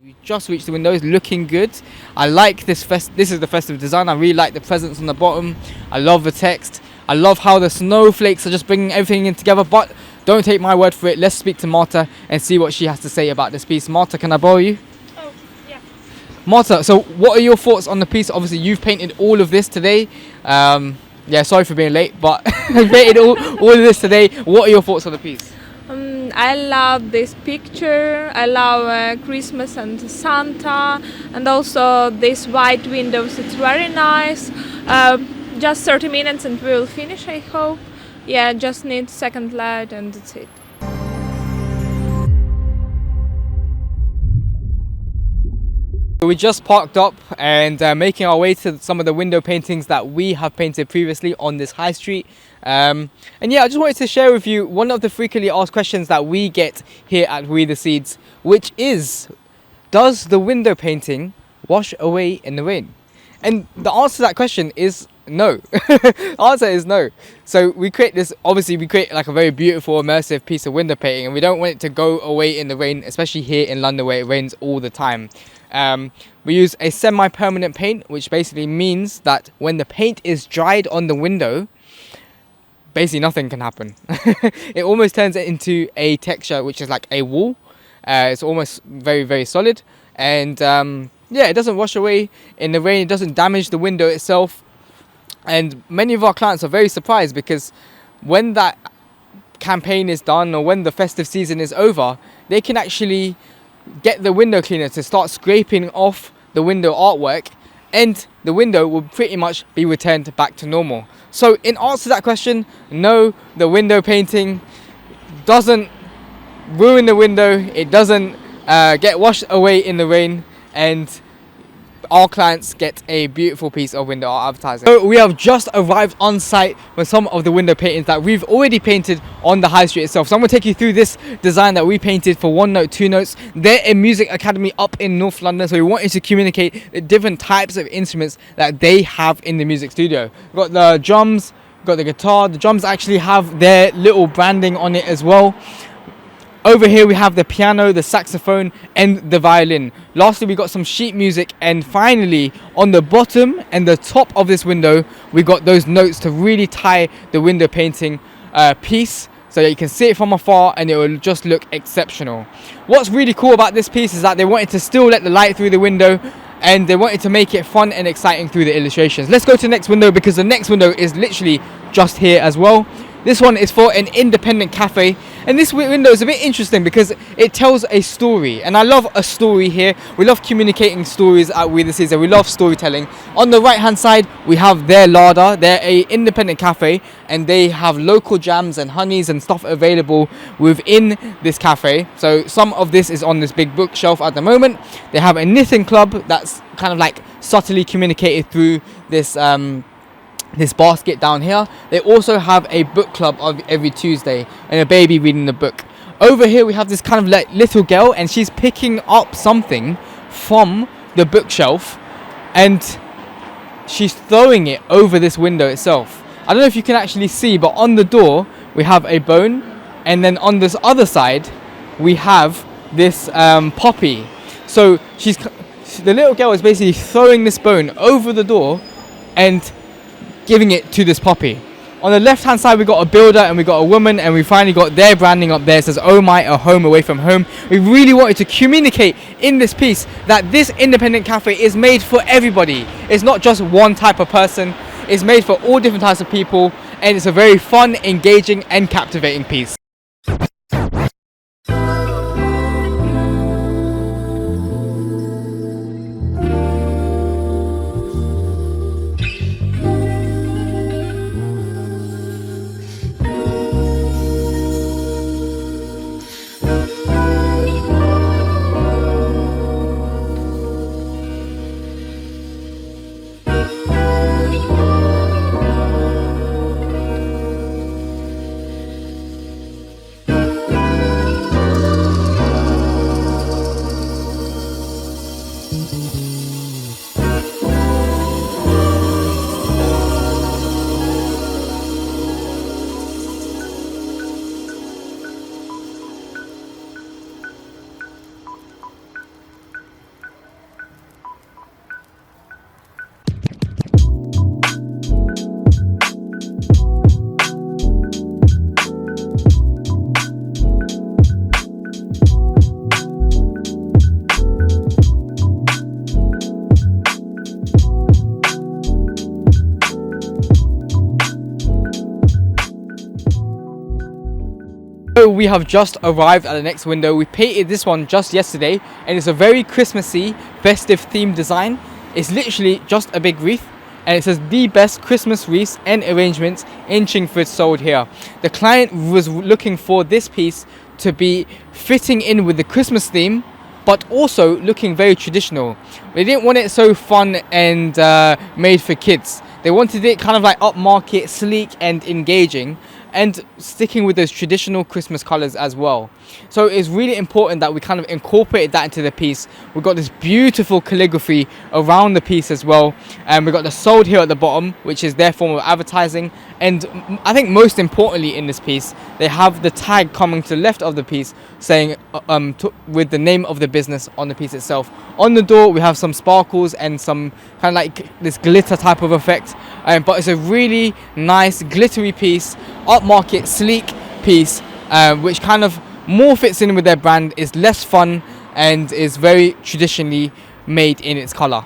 We just reached the windows, looking good. I like this this is the festive design. I really like the presents on the bottom. I love the text. I love how the snowflakes are just bringing everything in together. But don't take my word for it. Let's speak to Marta and see what she has to say about this piece. Marta, can I borrow you? Oh, yeah. Marta, so what are your thoughts on the piece? Obviously, you've painted all of this today. Yeah, sorry for being late, but you painted all of this today. What are your thoughts on the piece? I love this picture. I love Christmas and Santa, and also these white windows. It's very nice. Just 30 minutes and we will finish, I hope. Yeah, just need second light and that's it. We just parked up and making our way to some of the window paintings that we have painted previously on this high street. And yeah, I just wanted to share with you one of the frequently asked questions that we get here at WeTheSeeds, which is, does the window painting wash away in the rain? And the answer to that question is no. The answer is no. So we create this, obviously we create like a very beautiful immersive piece of window painting, and we don't want it to go away in the rain, especially here in London where it rains all the time. We use a semi-permanent paint, which basically means that when the paint is dried on the window, basically nothing can happen. It almost turns it into a texture which is like a wool. It's almost very, very solid, and yeah, it doesn't wash away in the rain. It doesn't damage the window itself. And many of our clients are very surprised because when that campaign is done or when the festive season is over, they can actually get the window cleaner to start scraping off the window artwork, and the window will pretty much be returned back to normal. So in answer to that question, no, the window painting doesn't ruin the window. It doesn't get washed away in the rain, and our clients get a beautiful piece of window art advertising. So we have just arrived on site with some of the window paintings that we've already painted on the high street itself. So I'm going to take you through this design that we painted for One Note, Two Notes. They're a music academy up in North London, so we wanted to communicate the different types of instruments that they have in the music studio. We've got the drums, we've got the guitar. The drums actually have their little branding on it as well. Over here we have the piano, the saxophone and the violin. Lastly, we got some sheet music, and finally on the bottom and the top of this window we got those notes to really tie the window painting piece so that you can see it from afar and it will just look exceptional. What's really cool about this piece is that they wanted to still let the light through the window, and they wanted to make it fun and exciting through the illustrations. Let's go to the next window, because the next window is literally just here as well. This one is for an independent cafe, and this window is a bit interesting because it tells a story, and I love a story here. We love communicating stories at WeTheSeeds, and we love storytelling. On the right hand side we have their larder. They're a independent cafe and they have local jams and honeys and stuff available within this cafe. So some of this is on this big bookshelf at the moment. They have a knitting club that's kind of like subtly communicated through this this basket down here. They also have a book club of every Tuesday and a baby reading the book. Over here we have this kind of like little girl, and she's picking up something from the bookshelf and she's throwing it over this window itself. I don't know if you can actually see, but on the door we have a bone, and then on this other side we have this poppy. So the little girl is basically throwing this bone over the door and giving it to this poppy. On the left hand side we got a builder and we got a woman, and we finally got their branding up there. It says, "Oh my, a home away from home." We really wanted to communicate in this piece that this independent cafe is made for everybody. It's not just one type of person. It's made for all different types of people, and it's a very fun, engaging and captivating piece. we have just arrived at the next window. We painted this one just yesterday, and it's a very Christmassy, festive themed design. It's literally just a big wreath, and it says the best Christmas wreaths and arrangements in Chingford sold here. The client was looking for this piece to be fitting in with the Christmas theme, but also looking very traditional. They didn't want it so fun and made for kids. They wanted it kind of like upmarket, sleek and engaging, and sticking with those traditional Christmas colors as well. So it's really important that we kind of incorporate that into the piece. We've got this beautiful calligraphy around the piece as well, and we've got the sold here at the bottom, which is their form of advertising. And I think most importantly in this piece, they have the tag coming to the left of the piece saying with the name of the business on the piece itself. On the door we have some sparkles and some kind of like this glitter type of effect, but it's a really nice glittery piece, upmarket sleek piece, which kind of more fits in with their brand, is less fun and is very traditionally made in its color.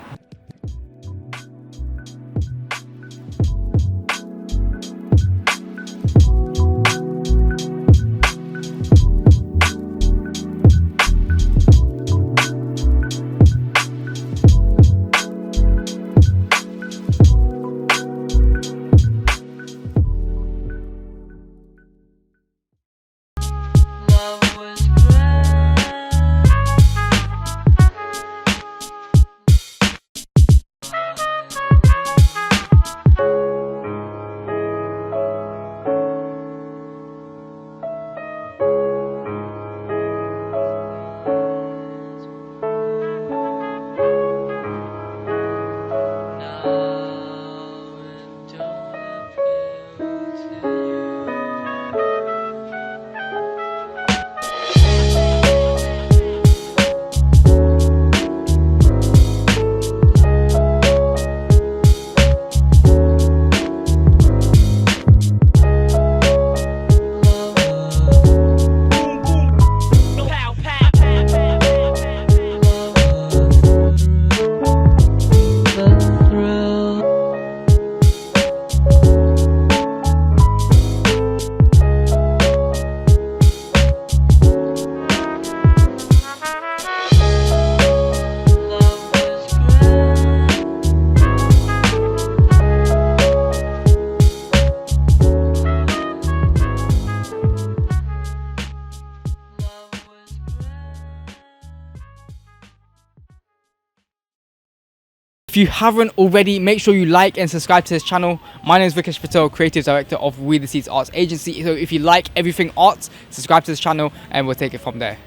If you haven't already, make sure you like and subscribe to this channel. My name is Vikesh Patel, Creative Director of WeTheSeeds Arts Agency. So if you like everything arts, subscribe to this channel and we'll take it from there.